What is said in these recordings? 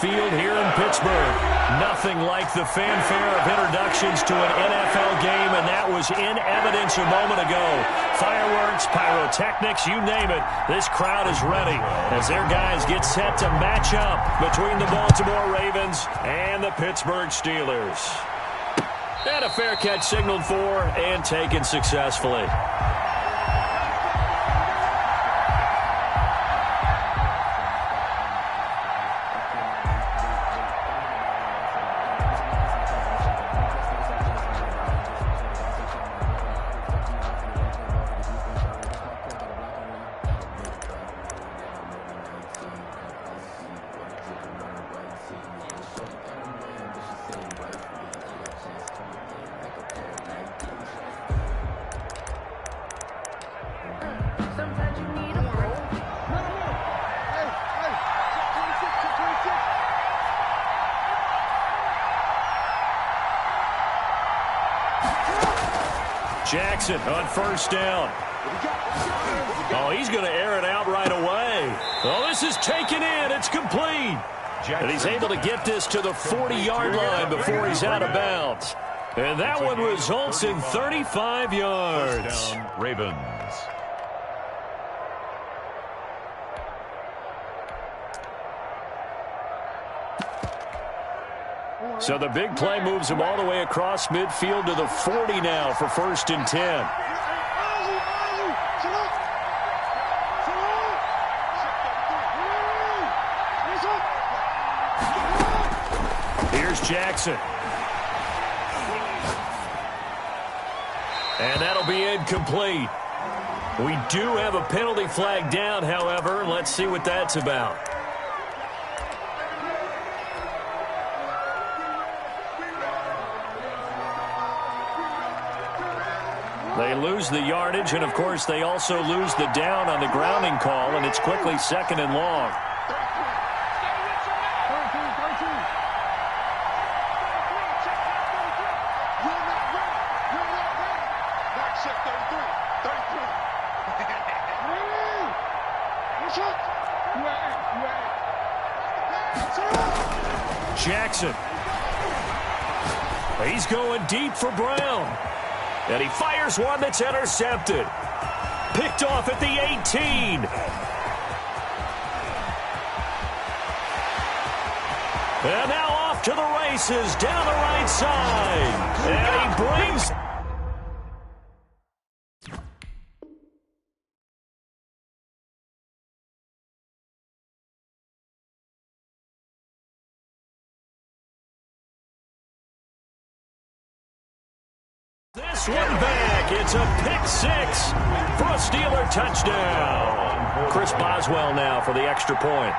Field here in Pittsburgh. Nothing like the fanfare of introductions to an NFL game, and that was in evidence a moment ago. Fireworks, pyrotechnics, you name it. This crowd is ready as their guys get set to match up between the Baltimore Ravens and the Pittsburgh Steelers. And a fair catch signaled for and taken successfully. Jackson on first down. Oh, he's going to air it out right away. Oh, this is taken in. It's complete. And he's able to get this to the 40-yard line before he's out of bounds. And that one results in 35 yards. First down, Ravens. So the big play moves him all the way across midfield to the 40 now for 1st and 10. Here's Jackson. And that'll be incomplete. We do have a penalty flag down, however. Let's see what that's about. They lose the yardage, and, of course, they also lose the down on the grounding call, and it's quickly 2nd and long. Jackson. He's going deep for Brown. And he fires one that's intercepted. Picked off at the 18. And now off to the races down the right side. And he brings... This one back. It's a pick six for a Steeler touchdown. Chris Boswell now for the extra point.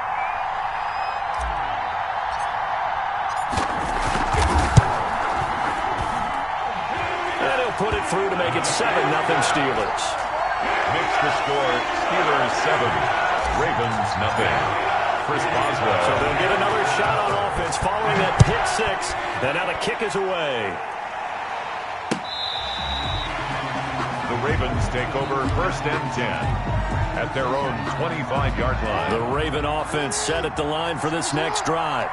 And he'll put it through to make it 7-0 Steelers. Makes the score Steelers 7, Ravens nothing. Chris Boswell. So they'll get another shot on offense following that pick six. And now the kick is away. The Ravens take over 1st and 10 at their own 25-yard line. The Raven offense set at the line for this next drive.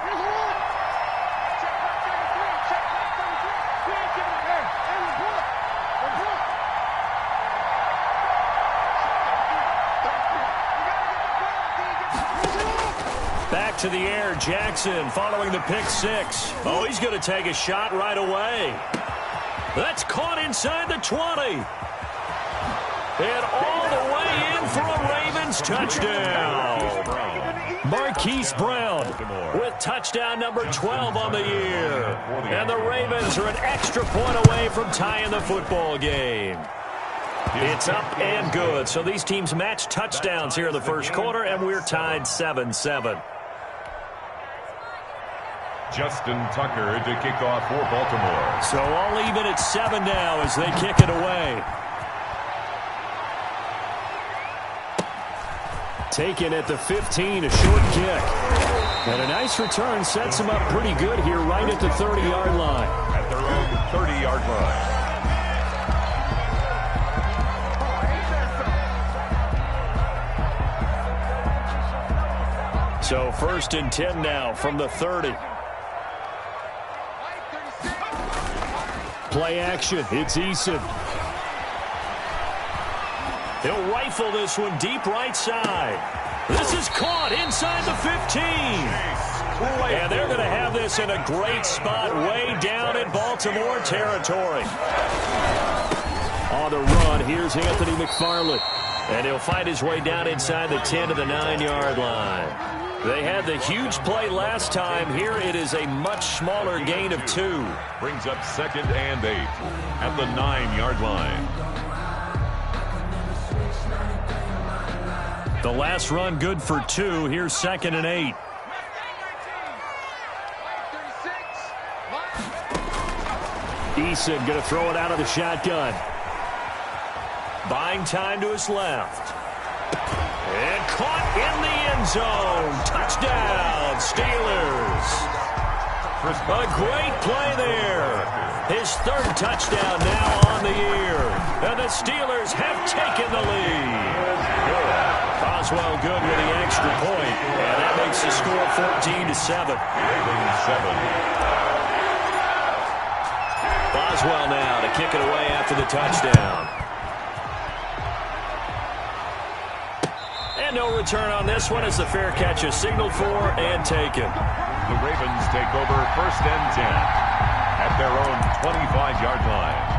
Back to the air, Jackson following the pick six. Oh, he's going to take a shot right away. That's caught inside the 20. And all the way in for a Ravens touchdown. Marquise Brown with touchdown number 12 on the year. And the Ravens are an extra point away from tying the football game. It's up and good. So these teams match touchdowns here in the first quarter, and we're tied 7-7. Justin Tucker to kick off for Baltimore. So all even at 7 now as they kick it away. Taken at the 15, a short kick. And a nice return sets him up pretty good here right at the 30-yard line. At their own 30-yard line. So 1st and 10 now from the 30. Play action. It's Eason. He'll rifle this one deep right side. This is caught inside the 15. And they're going to have this in a great spot way down in Baltimore territory. On the run, here's Anthony McFarland. And he'll find his way down inside the 10 to the 9-yard line. They had the huge play last time. Here it is a much smaller gain of 2. Brings up 2nd and 8 at the 9-yard line. The last run good for 2. Here's 2nd and 8. Eason going to throw it out of the shotgun. Buying time to his left. And caught in the end zone. Touchdown, Steelers. A great play there. His 3rd touchdown now on the year. And the Steelers have taken the lead. Boswell good with the extra point. And that makes the score 14-7. Boswell now to kick it away after the touchdown. And no return on this one as the fair catch is signaled for and taken. The Ravens take over 1st and 10 at their own 25-yard line.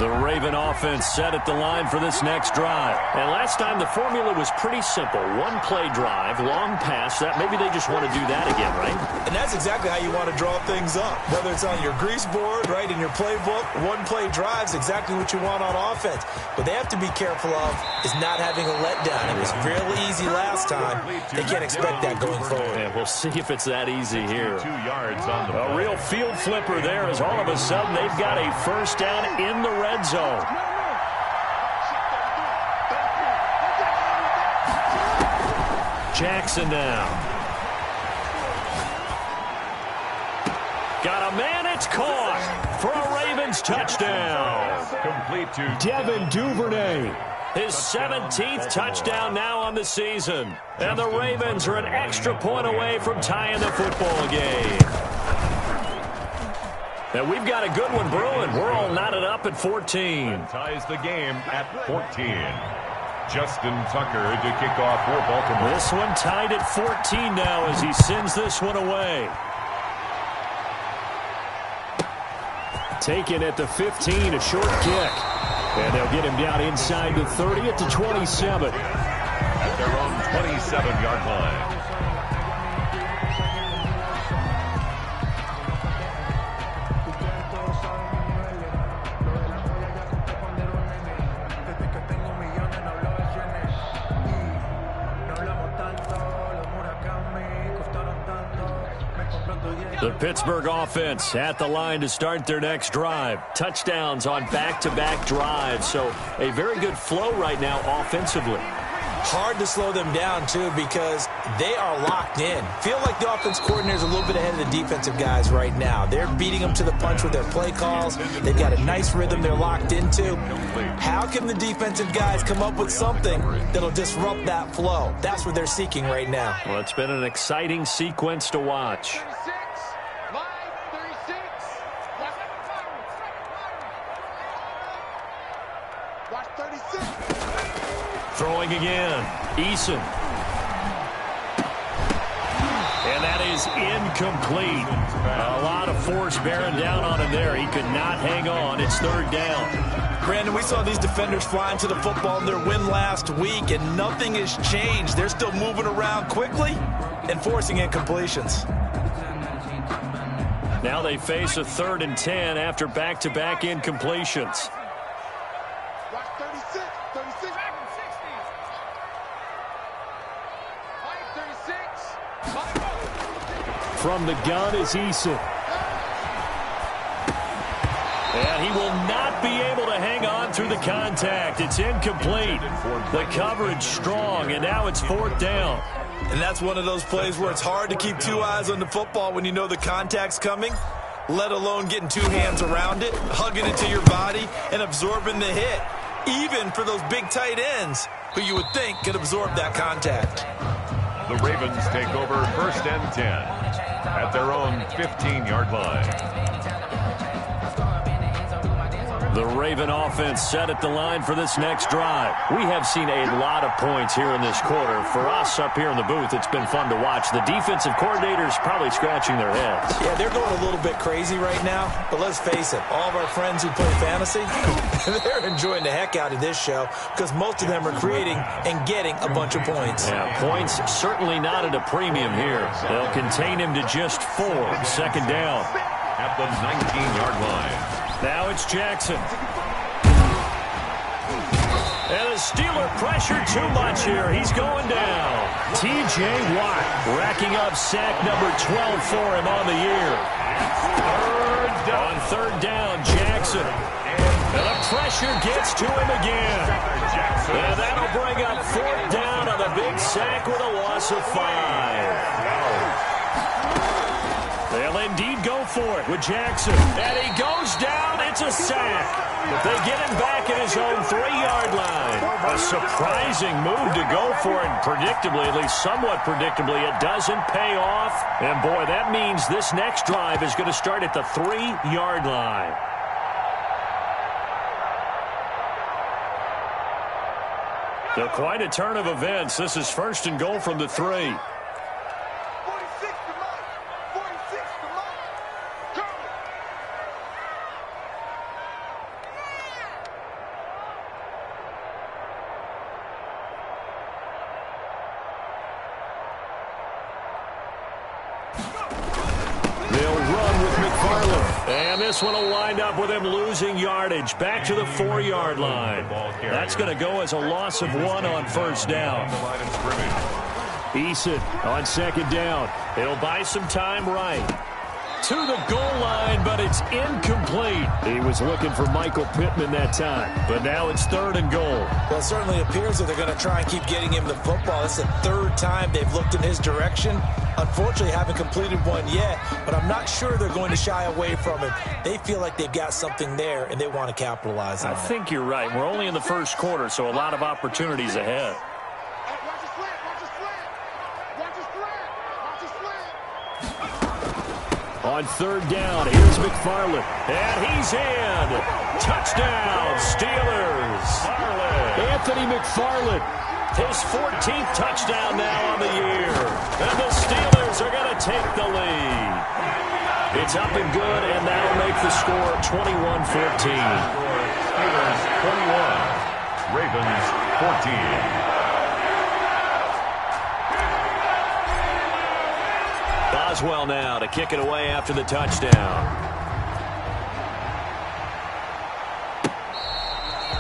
The Raven offense set at the line for this next drive. And last time the formula was pretty simple. 1-play drive, long pass. That maybe they just want to do that again, right? And that's exactly how you want to draw things up. Whether it's on your grease board, right, in your playbook, 1-play drives exactly what you want on offense. What they have to be careful of is not having a letdown. It was really easy last time. They can't expect that going forward. And we'll see if it's that easy here. 2 yards on the A real field flipper there as all of a sudden they've got a 1st down in the red zone. Jackson now. Got a man, it's caught for a Ravens touchdown. Complete to Devin Duvernay. His 17th touchdown now on the season. And the Ravens are an extra point away from tying the football game. And we've got a good one brewing. We're all knotted up at 14. And ties the game at 14. Justin Tucker to kick off for Baltimore. This one tied at 14 now as he sends this one away. Taken at the 15, a short kick. And they'll get him down inside the 30 at the 27. At their own 27-yard line. The Pittsburgh offense at the line to start their next drive. Touchdowns on back-to-back drives. So a very good flow right now offensively. Hard to slow them down, too, because they are locked in. Feel like the offense coordinator is a little bit ahead of the defensive guys right now. They're beating them to the punch with their play calls. They've got a nice rhythm they're locked into. How can the defensive guys come up with something that'll disrupt that flow? That's what they're seeking right now. Well, it's been an exciting sequence to watch. Throwing again. Eason. And that is incomplete. A lot of force bearing down on him there. He could not hang on. It's 3rd down. Brandon, we saw these defenders flying to the football in their win last week, and nothing has changed. They're still moving around quickly and forcing incompletions. Now they face a 3rd and 10 after back-to-back incompletions. From the gun is Eason. And he will not be able to hang on through the contact. It's incomplete. The coverage strong, and now it's 4th down. And that's one of those plays where it's hard to keep 2 eyes on the football when you know the contact's coming, let alone getting 2 hands around it, hugging it to your body, and absorbing the hit, even for those big tight ends who you would think could absorb that contact. The Ravens take over 1st and 10 at their own 15-yard line. The Raven offense set at the line for this next drive. We have seen a lot of points here in this quarter. For us up here in the booth, it's been fun to watch. The defensive coordinators probably scratching their heads. Yeah, they're going a little bit crazy right now. But let's face it, all of our friends who play fantasy, they're enjoying the heck out of this show because most of them are creating and getting a bunch of points. Yeah, points certainly not at a premium here. They'll contain him to just 4. 2nd down. At the 19-yard line. Now it's Jackson. And the Steeler pressure too much here. He's going down. T.J. Watt racking up sack number 12 for him on the year. On 3rd down, Jackson. And the pressure gets to him again. And that'll bring up 4th down on the big sack with a loss of 5. They'll indeed go for it with Jackson. And he goes down. It's a sack. But they get him back at his own 3-yard line. A surprising move to go for it. Predictably, at least somewhat predictably, it doesn't pay off. And boy, that means this next drive is going to start at the 3-yard line. So quite a turn of events. This is 1st and goal from the 3. This one will wind up with him losing yardage back to the 4-yard line. That's going to go as a loss of 1 on 1st down. Eason on 2nd down. He'll buy some time right. To the goal line, but it's incomplete. He was looking for Michael Pittman that time, but now it's 3rd and goal. Well, it certainly appears that they're going to try and keep getting him the football. It's the 3rd time they've looked in his direction. Unfortunately, haven't completed one yet, but I'm not sure they're going to shy away from it. They feel like they've got something there, and they want to capitalize on it. I think you're right. We're only in the 1st quarter, so a lot of opportunities ahead. On 3rd down, here's McFarland. And he's in. Touchdown, Steelers. Anthony McFarland. His 14th touchdown now on the year. And the Steelers are going to take the lead. It's up and good, and that'll make the score 21-14. Steelers 21. Ravens 14. Boswell now to kick it away after the touchdown.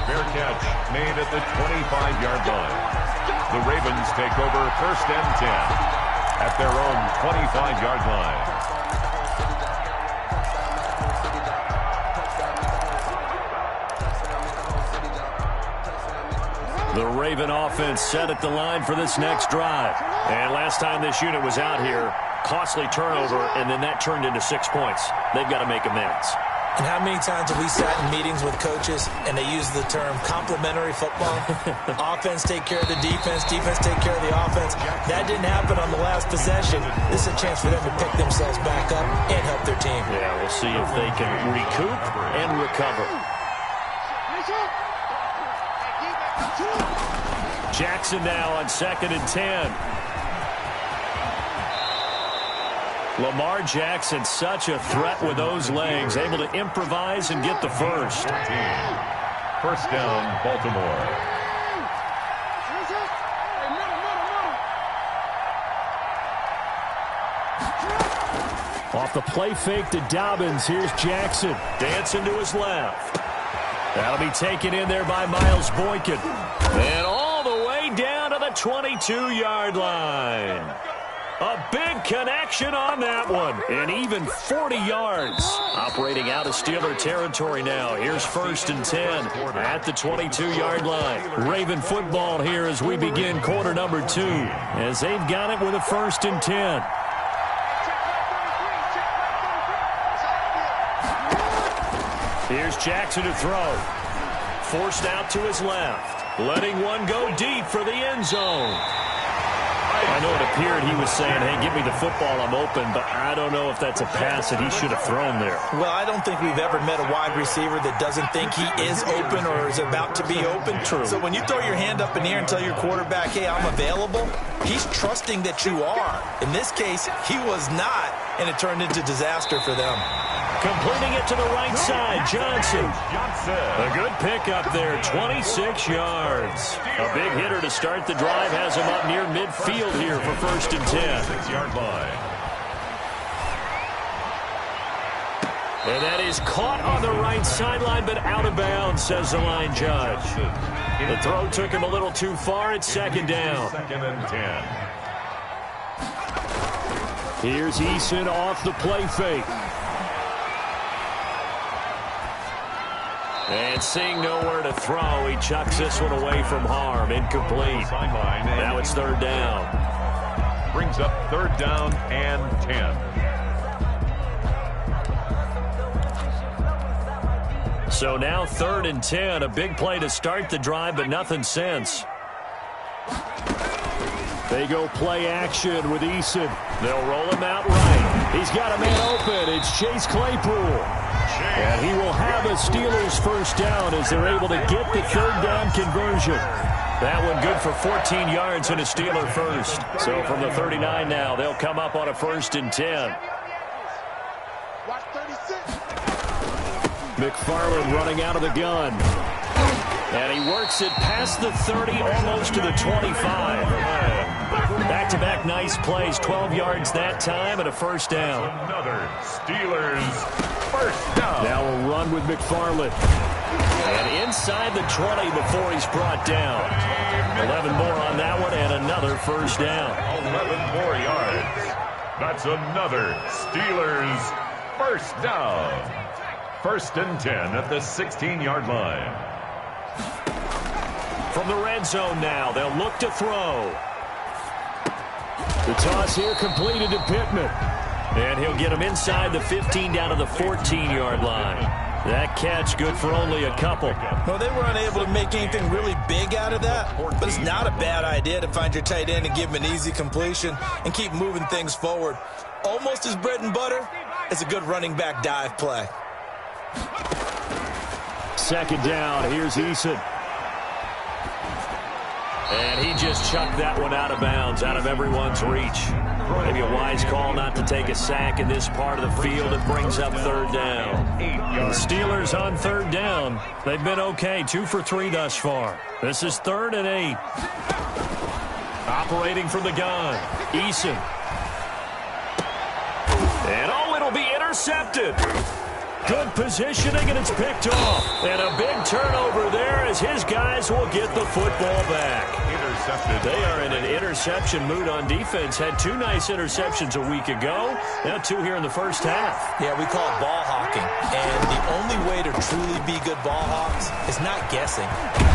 Fair catch made at the 25-yard line. The Ravens take over 1st and 10 at their own 25-yard line. The Raven offense set at the line for this next drive. And last time this unit was out here, costly turnover, and then that turned into 6 points. They've got to make amends. And how many times have we sat in meetings with coaches and they use the term complementary football? Offense take care of the defense, defense take care of the offense. That didn't happen on the last possession. This is a chance for them to pick themselves back up and help their team. Yeah, we'll see if they can recoup and recover. Jackson now on 2nd and 10. Lamar Jackson, such a threat with those legs, able to improvise and get the first. 1st down, Baltimore. Off the play fake to Dobbins, here's Jackson. Dancing to his left. That'll be taken in there by Miles Boykin. And all the way down to the 22-yard line. A big connection on that one. And even 40 yards. Operating out of Steeler territory now. Here's 1st and 10 at the 22-yard line. Raven football here as we begin quarter number 2. As they've got it with a 1st and 10. Here's Jackson to throw. Forced out to his left. Letting one go deep for the end zone. I know it appeared he was saying, hey, give me the football, I'm open, but I don't know if that's a pass that he should have thrown there. Well, I don't think we've ever met a wide receiver that doesn't think he is open or is about to be open. True. So when you throw your hand up in the air and tell your quarterback, hey, I'm available, he's trusting that you are. In this case, he was not, and it turned into disaster for them. Completing it to the right side, Johnson. A good pickup there, 26 yards. A big hitter to start the drive has him up near midfield here for 1st and 10. 6-yard line. And that is caught on the right sideline, but out of bounds, says the line judge. The throw took him a little too far. It's 2nd down. 2nd and 10. Here's Eason off the play fake. And seeing nowhere to throw, he chucks this one away from harm. Incomplete. Now it's 3rd down. Brings up 3rd down and 10. So now 3rd and 10. A big play to start the drive, but nothing since. They go play action with Eason. They'll roll him out right. He's got a man open. It's Chase Claypool. And he will have a Steelers 1st down as they're able to get the 3rd down conversion. That one good for 14 yards and a Steeler first. So from the 39 now, they'll come up on a 1st and 10. McFarland running out of the gun. And he works it past the 30, almost to the 25. Back-to-back nice plays, 12 yards that time and a 1st down. Another Steelers 1st down. Now a run with McFarland. And inside the 20 before he's brought down. 11 more on that one and another 1st down. 11 more yards. That's another Steelers 1st down. 1st and 10 at the 16-yard line. From the red zone now, they'll look to throw. The toss here completed to Pittman. And he'll get him inside the 15 down to the 14-yard line. That catch good for only a couple. Well, they were unable to make anything really big out of that, but it's not a bad idea to find your tight end and give him an easy completion and keep moving things forward. Almost as bread and butter as a good running back dive play. 2nd down, here's Eason. And he just chucked that one out of bounds, out of everyone's reach. Maybe a wise call not to take a sack in this part of the field. It brings up 3rd down. The Steelers on 3rd down. They've been okay, 2 for 3 thus far. This is 3rd and 8. Operating from the gun, Eason. And it'll be intercepted. Good positioning, and it's picked off. And a big turnover there as his guys will get the football back. Intercepted. They are in an interception mood on defense. Had 2 nice interceptions a week ago. Now 2 here in the 1st half. Yeah, we call it ball hawking. And the only way to truly be good ball hawks is not guessing.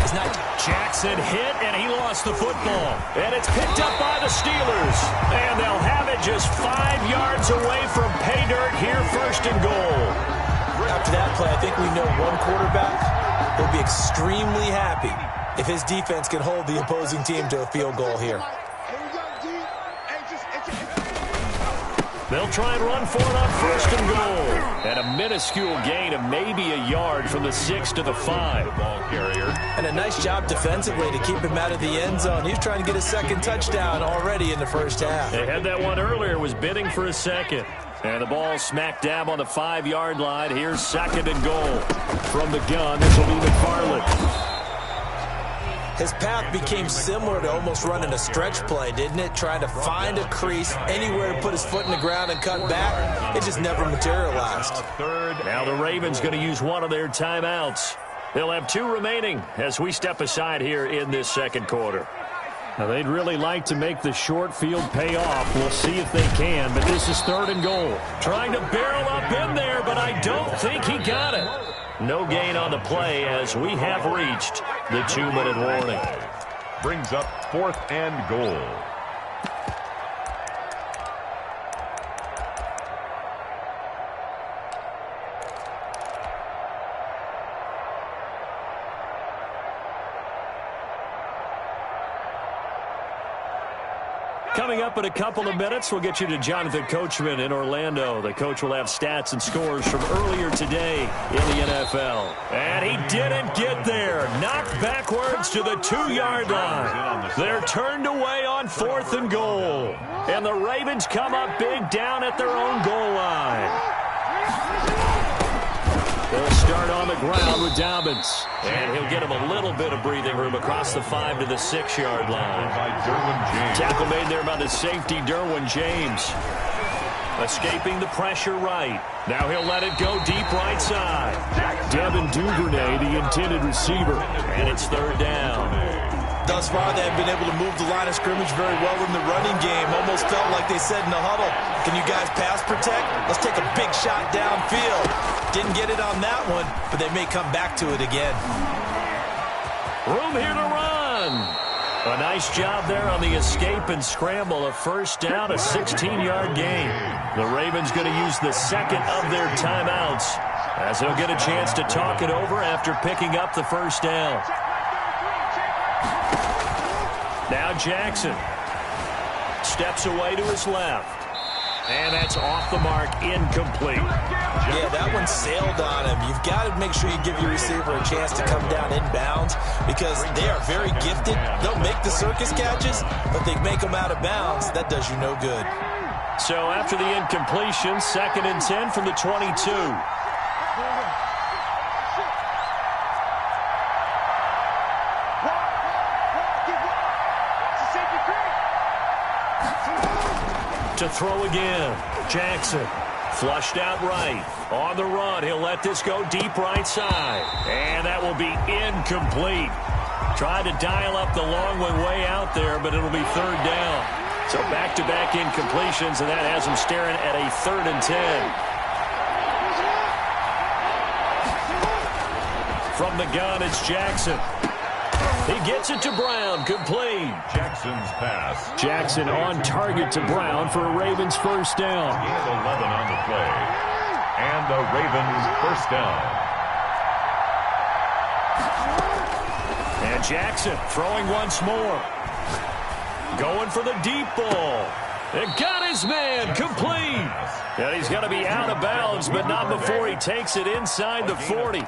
It's not. Jackson hit, and he lost the football. And it's picked up by the Steelers. And they'll have it just 5 yards away from pay dirt here, 1st and goal. After that play, I think we know one quarterback will be extremely happy if his defense can hold the opposing team to a field goal here. They'll try and run for it on 1st and goal. And a minuscule gain of maybe a yard from the 6 to the 5. Ball carrier. And a nice job defensively to keep him out of the end zone. He's trying to get a 2nd touchdown already in the 1st half. They had that one earlier, was bidding for a 2nd. And the ball smack dab on the 5-yard line. Here's 2nd and goal. From the gun, this will be McFarland. His path became similar to almost running a stretch play, didn't it? Trying to find a crease, anywhere to put his foot in the ground and cut back. It just never materialized. Now the Ravens going to use one of their timeouts. They'll have 2 remaining as we step aside here in this 2nd quarter. Now, they'd really like to make the short field pay off. We'll see if they can, but this is 3rd and goal. Trying to barrel up in there, but I don't think he got it. No gain on the play as we have reached the 2-minute warning. Brings up 4th and goal. Coming up in a couple of minutes, we'll get you to Jonathan Coachman in Orlando. The coach will have stats and scores from earlier today in the NFL. And he didn't get there. Knocked backwards to the 2-yard line. They're turned away on 4th and goal. And the Ravens come up big down at their own goal line. They'll start on the ground with Dobbins. And he'll get him a little bit of breathing room across the 5 to the 6-yard line. Tackle made there by the safety, Derwin James. Escaping the pressure right. Now he'll let it go deep right side. Devin Duvernay, the intended receiver. And it's 3rd down. Thus far, they have been able to move the line of scrimmage very well in the running game. Almost felt like they said in the huddle, can you guys pass protect? Let's take a big shot downfield. Didn't get it on that one, but they may come back to it again. Room here to run. A nice job there on the escape and scramble. A 1st down, a 16-yard gain. The Ravens going to use the 2nd of their timeouts as they'll get a chance to talk it over after picking up the 1st down. Now Jackson steps away to his left. And that's off the mark, incomplete. Yeah, that one sailed on him. You've got to make sure you give your receiver a chance to come down inbounds because they are very gifted. They'll make the circus catches, but they make them out of bounds. That does you no good. So after the incompletion, 2nd and 10 from the 22. To throw again. Jackson flushed out right. On the run, he'll let this go deep right side. And that will be incomplete. Tried to dial up the long one way out there, but it'll be 3rd down. So back-to-back incompletions, and that has him staring at a 3rd and 10. From the gun, it's Jackson. He gets it to Brown, complete. Jackson's pass. Jackson on target to Brown for a Ravens 1st down. He had 11 on the play. And the Ravens 1st down. And Jackson throwing once more. Going for the deep ball. It got his man, complete. And he's going to be out of bounds, but not before he takes it inside the 40.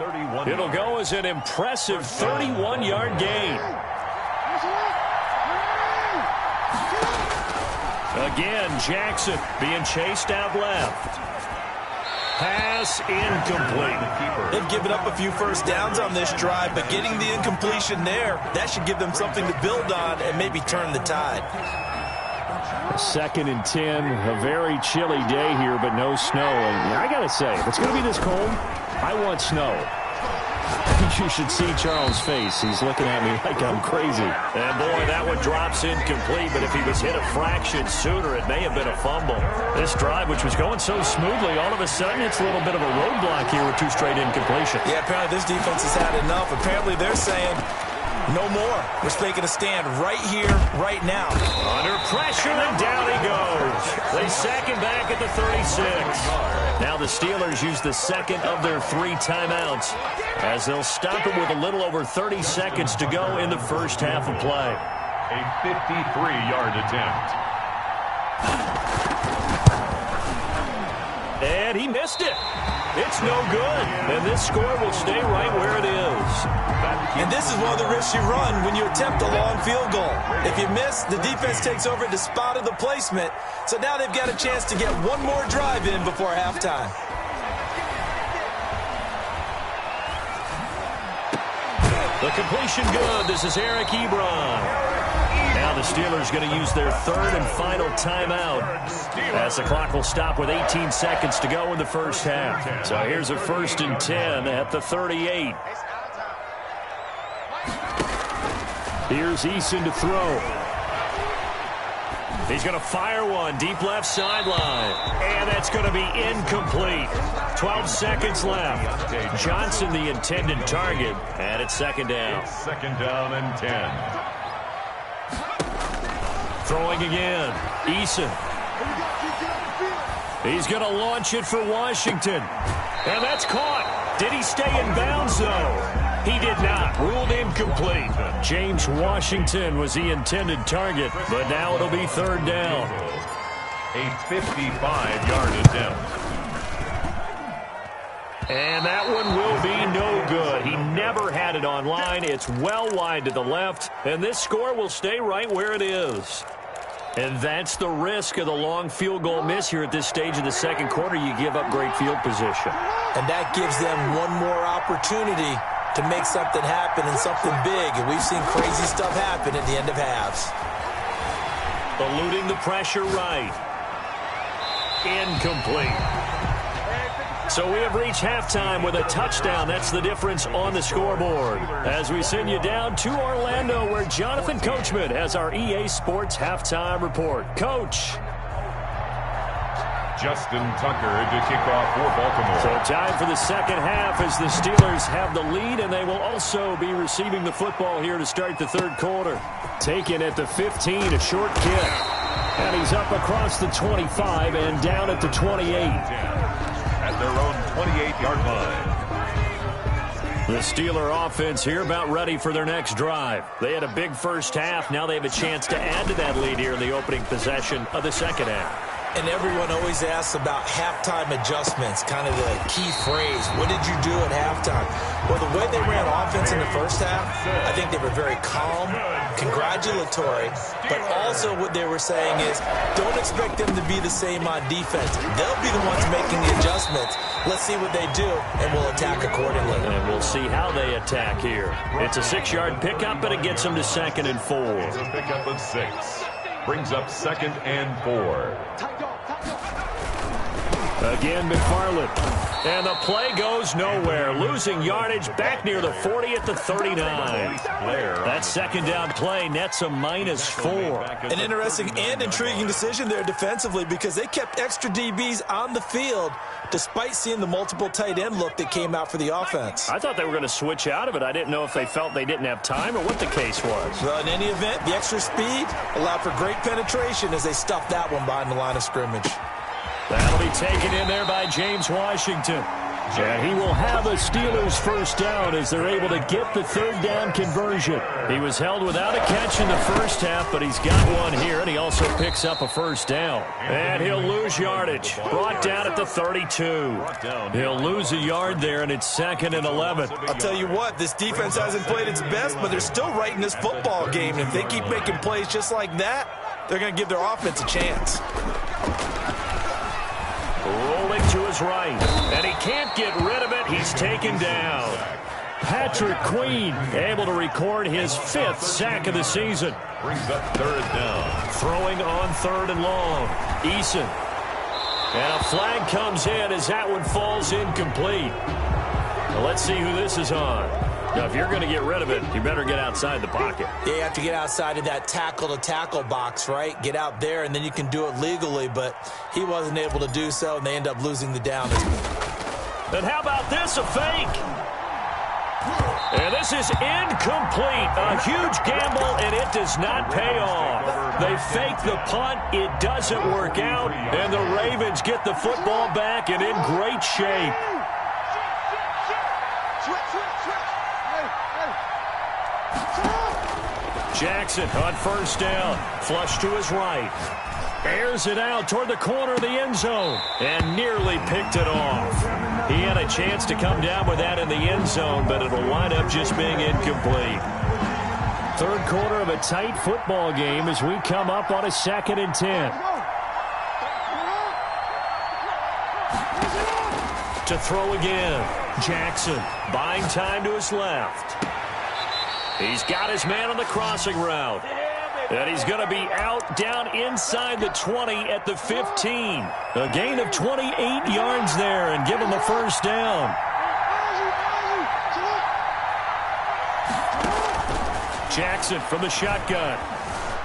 It'll go as an impressive 31-yard gain. Again, Jackson being chased out left. Pass incomplete. They've given up a few 1st downs on this drive, but getting the incompletion there, that should give them something to build on and maybe turn the tide. 2nd and 10, a very chilly day here, but no snow. And I got to say, if it's going to be this cold, I want snow. You should see Charles' face. He's looking at me like I'm crazy. And boy, that one drops incomplete, but if he was hit a fraction sooner, it may have been a fumble. This drive, which was going so smoothly, all of a sudden it's a little bit of a roadblock here with 2 straight incompletions. Yeah, apparently this defense has had enough. Apparently they're saying, no more. We're making a stand right here, right now. Under pressure, and down he goes. They sack him back at the 36. Now the Steelers use the 2nd of their 3 timeouts as they'll stop him with a little over 30 seconds to go in the 1st half of play. A 53-yard attempt. And he missed it. It's no good. And this score will stay right where it is. And this is one of the risks you run when you attempt a long field goal. If you miss, the defense takes over the spot of the placement. So now they've got a chance to get one more drive in before halftime. The completion good. This is Eric Ebron. Now the Steelers going to use their 3rd and final timeout as the clock will stop with 18 seconds to go in the 1st half. So here's a 1st and 10 at the 38. Here's Eason to throw. He's going to fire one deep left sideline. And that's going to be incomplete. 12 seconds left. Johnson the intended target. And it's 2nd down. 2nd down and 10. Throwing again. Eason. He's going to launch it for Washington. And that's caught. Did he stay in bounds, though? He did not. Ruled incomplete. James Washington was the intended target, but now it'll be third down. A 55-yard attempt. And that one will be no good. He never had it on line. It's well wide to the left, and this score will stay right where it is. And that's the risk of the long field goal miss here at this stage of the second quarter. You give up great field position. And that gives them one more opportunity to make something happen and something big. And we've seen crazy stuff happen at the end of halves. Eluding the pressure right. Incomplete. So we have reached halftime with a touchdown. That's the difference on the scoreboard. As we send you down to Orlando, where Jonathan Coachman has our EA Sports Halftime Report. Coach. Justin Tucker to kick off for Baltimore. So time for the second half as the Steelers have the lead, and they will also be receiving the football here to start the third quarter. Taken at the 15, a short kick. And he's up across the 25 and down at the 28. At their own 28-yard line. The Steeler offense here about ready for their next drive. They had a big first half. Now they have a chance to add to that lead here in the opening possession of the second half. And everyone always asks about halftime adjustments, kind of the key phrase. What did you do at halftime? Well, the way they ran offense in the first half, I think they were very calm, congratulatory, but also what they were saying is don't expect them to be the same on defense. They'll be the ones making the adjustments. Let's see what they do, and we'll attack accordingly. And we'll see how they attack here. It's a 6-yard pickup, and it gets them to 2nd and 4. It's a pickup of 6. Brings up 2nd and 4. Again, McFarland. And the play goes nowhere. Losing yardage back near the 40 at the 39. That second down play nets a -4. An interesting and intriguing decision there defensively because they kept extra DBs on the field despite seeing the multiple tight end look that came out for the offense. I thought they were going to switch out of it. I didn't know if they felt they didn't have time or what the case was. Well, in any event, the extra speed allowed for great penetration as they stuffed that one behind the line of scrimmage. That'll be taken in there by James Washington. And he will have a Steelers first down as they're able to get the third down conversion. He was held without a catch in the first half, but he's got one here, and he also picks up a first down. And he'll lose yardage. Brought down at the 32. He'll lose a yard there, and it's 2nd and 11. I'll tell you what, this defense hasn't played its best, but they're still right in this football game. If they keep making plays just like that, they're going to give their offense a chance. Rolling to his right, and he can't get rid of it. He's taken down. Patrick Queen able to record his 5th sack of the season. Brings up 3rd down. Throwing on 3rd and long. Eason. And a flag comes in as that one falls incomplete. Now let's see who this is on. Now, if you're going to get rid of it, you better get outside the pocket. Yeah, you have to get outside of that tackle-to-tackle box, right? Get out there, and then you can do it legally, but he wasn't able to do so, and they end up losing the down. And how about this, a fake? And this is incomplete. A huge gamble, and it does not pay off. They fake the punt. It doesn't work out, and the Ravens get the football back and in great shape. Jackson on first down. Flush to his right. Airs it out toward the corner of the end zone. And nearly picked it off. He had a chance to come down with that in the end zone, but it'll wind up just being incomplete. Third quarter of a tight football game as we come up on a 2nd and 10. To throw again. Jackson buying time to his left. He's got his man on the crossing route. And he's going to be out down inside the 20 at the 15. A gain of 28 yards there and give him the first down. Jackson from the shotgun.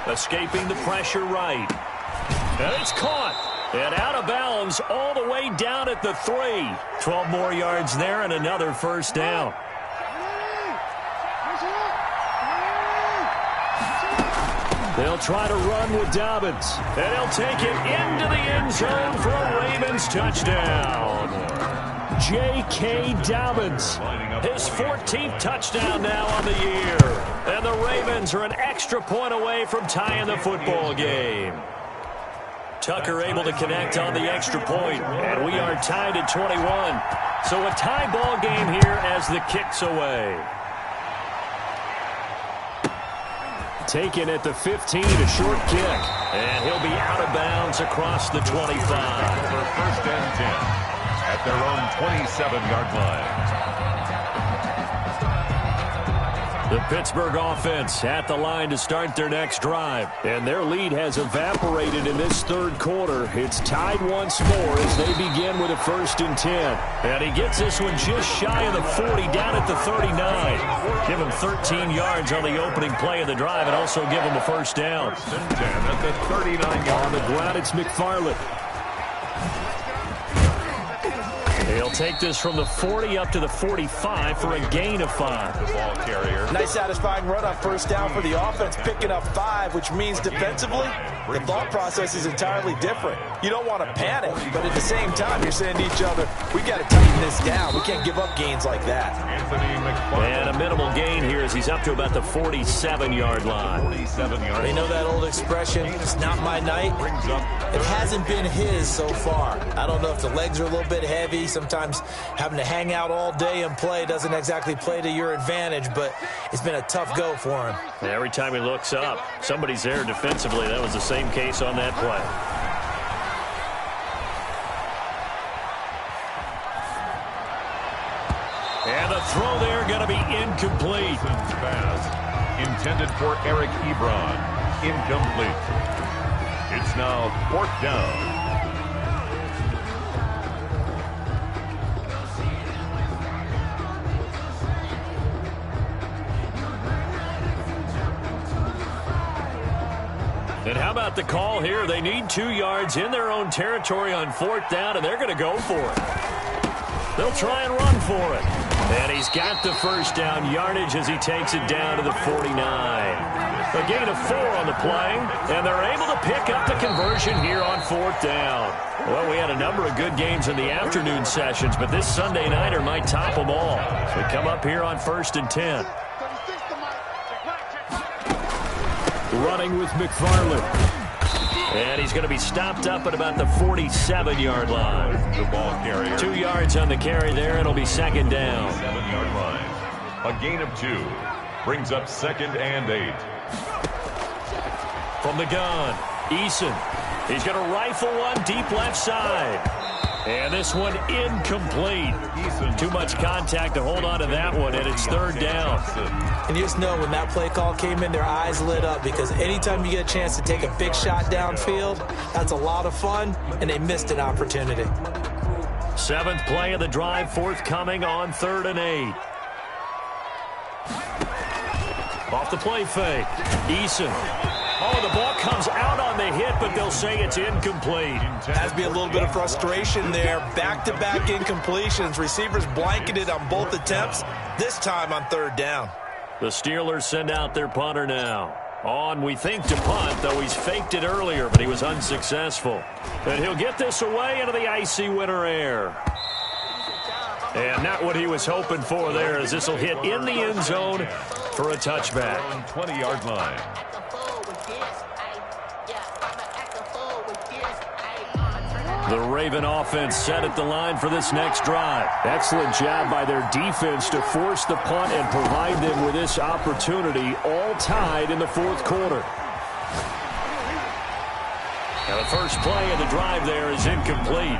Escaping the pressure right. And it's caught. And out of bounds all the way down at the 3. 12 more yards there and another first down. They'll try to run with Dobbins. And he'll take it into the end zone for a Ravens touchdown. J.K. Dobbins. His 14th touchdown now on the year. And the Ravens are an extra point away from tying the football game. Tucker able to connect on the extra point, and we are tied at 21. So a tie ball game here as the kick's away. Taken at the 15, a short kick. And he'll be out of bounds across the 25. For first and 10 at their own 27-yard line. The Pittsburgh offense at the line to start their next drive. And their lead has evaporated in this third quarter. It's tied once more as they begin with a 1st and 10. And he gets this one just shy of the 40, down at the 39. Give him 13 yards on the opening play of the drive and also give him a 1st down. 1st and 10 at the 39-yard on the ground. It's McFarland. He'll take this from the 40 up to the 45 for a gain of 5. The ball carrier. Nice satisfying run on 1st down for the offense, picking up 5, which means defensively, the thought process is entirely different. You don't want to panic, but at the same time, you're saying to each other, we got to tighten this down. We can't give up gains like that. Anthony McFarland. And a minimal gain here as he's up to about the 47-yard line. 47-yard. They know that old expression, it's not my night. It hasn't been his so far. I don't know if the legs are a little bit heavy. Sometimes having to hang out all day and play doesn't exactly play to your advantage, but it's been a tough go for him. Every time he looks up, somebody's there defensively. That was the same case on that play. And the throw there going to be incomplete. Pass intended for Eric Ebron. Incomplete. It's now 4th down. And how about the call here? They need 2 yards in their own territory on 4th down, and they're going to go for it. They'll try and run for it. And he's got the 1st down yardage as he takes it down to the 49. A gain of 4 on the play, and they're able to pick up the conversion here on 4th down. Well, we had a number of good games in the afternoon sessions, but this Sunday nighter might top them all. So we come up here on 1st and 10. Running with McFarland. And he's going to be stopped up at about the 47-yard line. The ball carrier. 2 yards on the carry there. It'll be 2nd down. 7-yard line. A gain of 2. Brings up 2nd and 8. From the gun, Eason. He's going to rifle one deep left side. And this one incomplete. Too much contact to hold on to that one, and it's 3rd down. And you just know when that play call came in, their eyes lit up because anytime you get a chance to take a big shot downfield, that's a lot of fun, and they missed an opportunity. 7th play of the drive forthcoming on 3rd and 8. Off the play fake. Eason. Oh, the ball comes out on the hit, but they'll say it's incomplete. Has to be a little bit of frustration there. Back-to-back incompletions. Receivers blanketed on both attempts, this time on 3rd down. The Steelers send out their punter now. On, we think, to punt, though he's faked it earlier, but he was unsuccessful. And he'll get this away into the icy winter air. And not what he was hoping for there, as this will hit in the end zone for a touchback. 20-yard line. The Raven offense set at the line for this next drive. Excellent job by their defense to force the punt and provide them with this opportunity, all tied in the 4th quarter. Now the first play of the drive there is incomplete.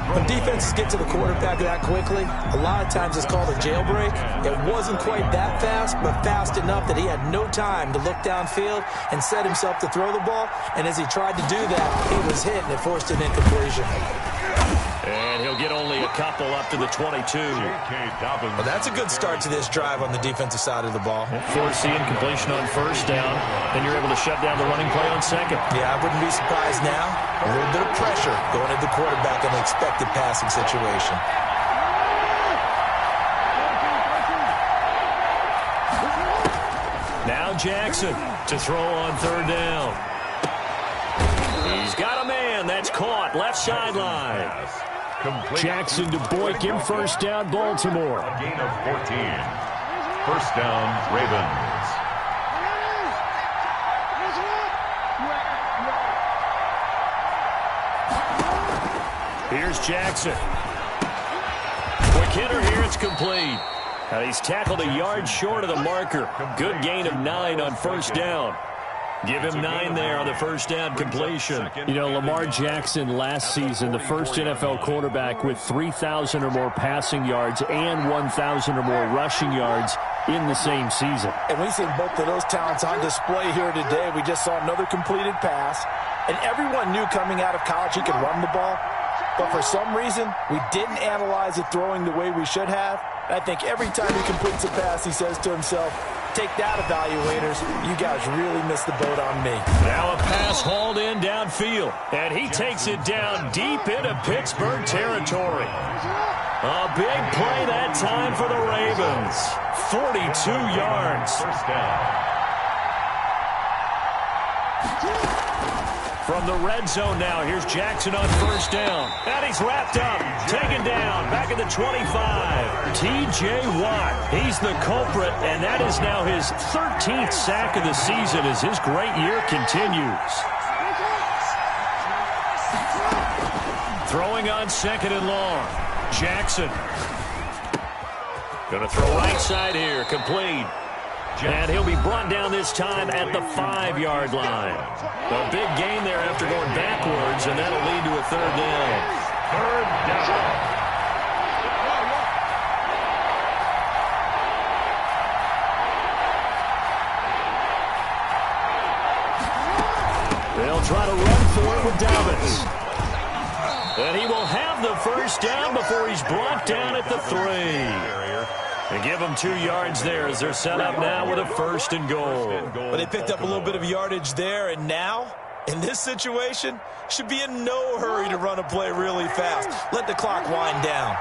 When defenses get to the quarterback that quickly, a lot of times it's called a jailbreak. It wasn't quite that fast, but fast enough that he had no time to look downfield and set himself to throw the ball. And as he tried to do that, he was hit, and it forced an incompletion. And he'll get only a couple up to the 22. Well, that's a good start to this drive on the defensive side of the ball. Force the incompletion on 1st down, and you're able to shut down the running play on 2nd. Yeah, I wouldn't be surprised now. A little bit of pressure going at the quarterback in an expected passing situation. Now Jackson to throw on 3rd down. He's got a man. That's caught left sideline. Complete. Jackson to Boyk him, first down, Baltimore. A gain of 14. First down, Ravens. Here's Jackson. Quick hitter here, it's complete. And he's tackled a yard short of the marker. Good gain of 9 on first down. Give him 9 there on the first down completion. You know, Lamar Jackson last season, the first NFL quarterback with 3,000 or more passing yards and 1,000 or more rushing yards in the same season. And we see both of those talents on display here today. We just saw another completed pass. And everyone knew coming out of college he could run the ball. But for some reason, we didn't analyze it throwing the way we should have. I think every time he completes a pass, he says to himself, take that, evaluators. You guys really missed the boat on me. Now a pass hauled in downfield. And he takes it down deep into Pittsburgh territory. A big play that time for the Ravens. 42 yards. First down. From the red zone now, here's Jackson on first down. And he's wrapped up, taken down, back at the 25. T.J. Watt, he's the culprit, and that is now his 13th sack of the season as his great year continues. Throwing on second and long. Jackson. Going to throw right side here, complete. And he'll be brought down this time at the 5-yard line. A big gain there after going backwards, and that'll lead to a third down. Third down. They'll try to run for it with Dobbins. And he will have the first down before he's brought down at the 3. And give them 2 yards there as they're set up now with a first and goal. But they picked up a little bit of yardage there, and now, in this situation, should be in no hurry to run a play really fast. Let the clock wind down.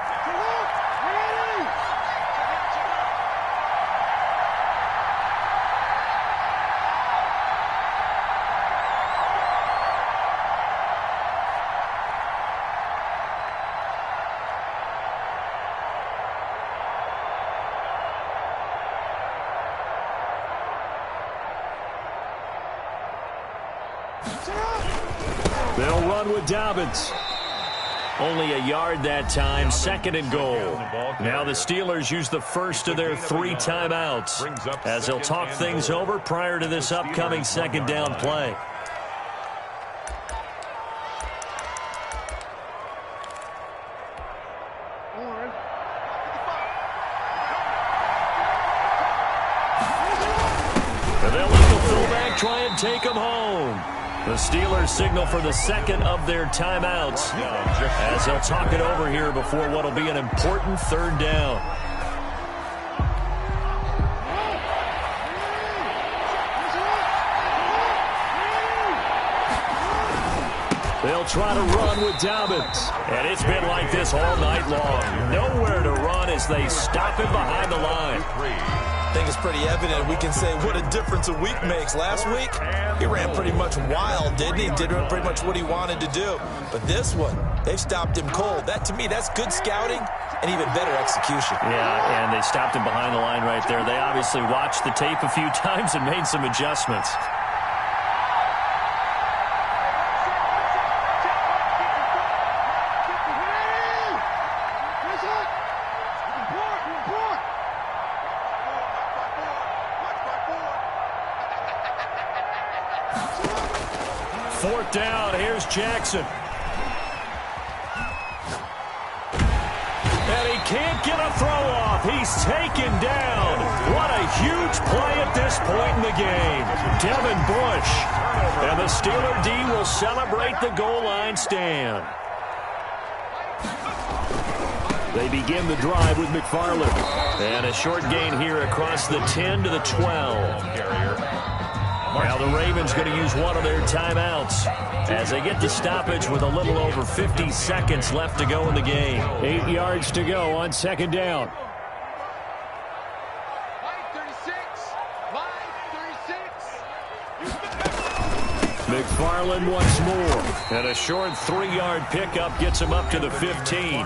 They'll run with Dobbins. Only a yard that time, second and goal. Now the Steelers use the first of their 3 timeouts as they'll talk things over prior to this upcoming second down play. And they'll let the fullback try and take him home. The Steelers signal for the second of their timeouts as they'll talk it over here before what will be an important third down. They'll try to run with Dobbins. And it's been like this all night long. Nowhere to run as they stop him behind the line. I think it's pretty evident. We can say what a difference a week makes. Last week, he ran pretty much wild, didn't he? Did pretty much what he wanted to do. But this one, they've stopped him cold. That, to me, that's good scouting and even better execution. Yeah, and they stopped him behind the line right there. They obviously watched the tape a few times and made some adjustments. Fourth down, here's Jackson. And he can't get a throw off. He's taken down. What a huge play at this point in the game. Devin Bush. And the Steeler D will celebrate the goal line stand. They begin the drive with McFarland. And a short gain here across the 10 to the 12. Now the Ravens going to use one of their timeouts as they get the stoppage with a little over 50 seconds left to go in the game. 8 yards to go on second down. McFarland once more. And a short 3-yard pickup gets him up to the 15.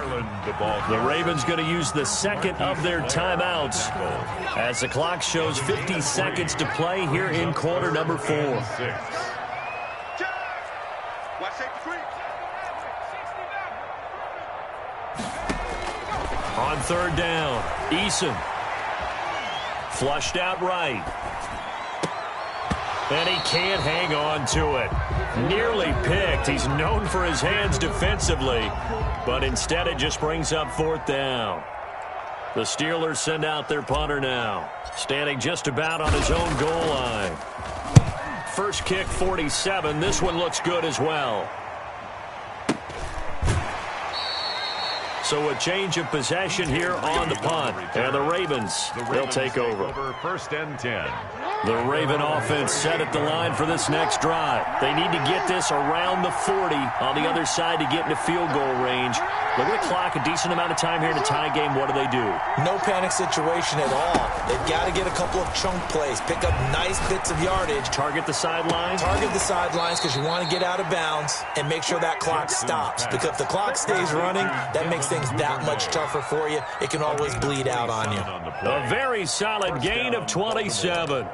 The Ravens going to use the second of their timeouts as the clock shows 50 seconds to play here in quarter number 4. On third down, Eason. Flushed out right. And he can't hang on to it. Nearly picked. He's known for his hands defensively, but instead it just brings up fourth down. The Steelers send out their punter now, standing just about on his own goal line. First kick, 47. This one looks good as well. So a change of possession here on the punt. And the Ravens, they'll take over. First and 10. The Raven offense set at the line for this next drive. They need to get this around the 40 on the other side to get into field goal range. Look at the clock, a decent amount of time here in a tie game. What do? No panic situation at all. They've got to get a couple of chunk plays, pick up nice bits of yardage. Target the sidelines? Target the sidelines because you want to get out of bounds and make sure that clock stops. Because if the clock stays running, that makes things that much tougher for you. It can always bleed out on you. A very solid gain of 27.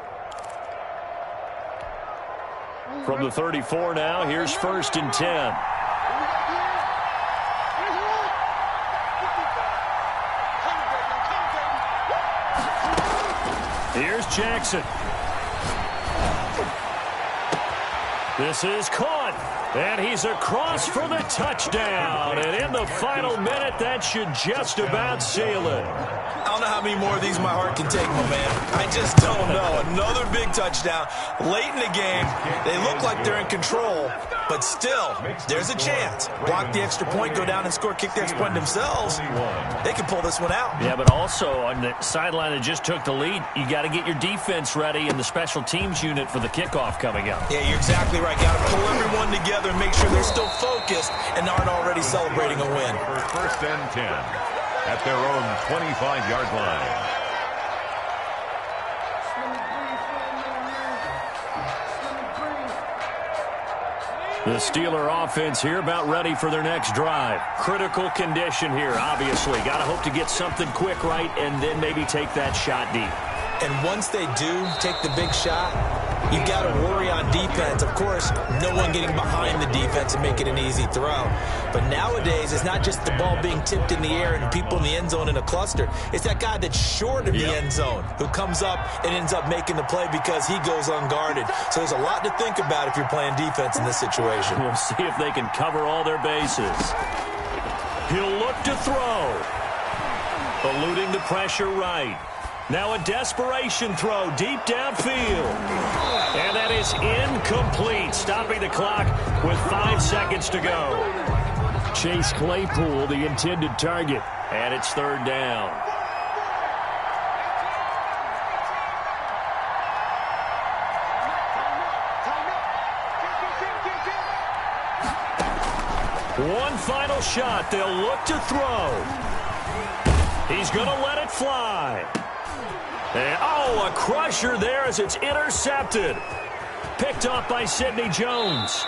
From the 34 now, here's first and 10. Here's Jackson. This is caught, and he's across for the touchdown. And in the final minute, that should just about seal it. I don't know how many more of these my heart can take, my man. I just don't know. Another big touchdown. Late in the game, they look like they're in control, but still, there's a chance. Block the extra point, go down and score, kick the extra point themselves. They can pull this one out. Yeah, but also on the sideline that just took the lead, you got to get your defense ready and the special teams unit for the kickoff coming up. Yeah, you're exactly right. Got to pull everyone together and make sure they're still focused and aren't already celebrating a win. First and 10 at their own 25-yard line. The Steeler offense here about ready for their next drive. Critical condition here, obviously. Got to hope to get something quick right and then maybe take that shot deep. And once they do take the big shot, you've got to worry on defense. Of course, no one getting behind the defense and make it an easy throw. But nowadays, it's not just the ball being tipped in the air and people in the end zone in a cluster. It's that guy that's short of the end zone who comes up and ends up making the play because he goes unguarded. So there's a lot to think about if you're playing defense in this situation. We'll see if they can cover all their bases. He'll look to throw. Eluding the pressure right. Now a desperation throw deep downfield. And that is incomplete, stopping the clock with 5 seconds to go. Chase Claypool, the intended target. And it's third down. One final shot. They'll look to throw. He's going to let it fly. And, oh, a crusher there as it's intercepted. Picked off by Sidney Jones.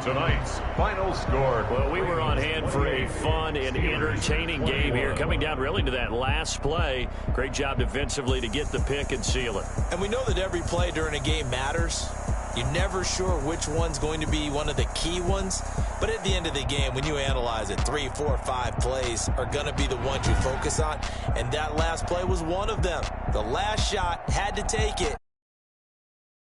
Tonight's final score. Well, we were on hand for a fun and entertaining game here. Coming down really to that last play. Great job defensively to get the pick and seal it. And we know that every play during a game matters. You're never sure which one's going to be one of the key ones. But at the end of the game, when you analyze it, 3, 4, 5 plays are going to be the ones you focus on. And that last play was one of them. The last shot, had to take it.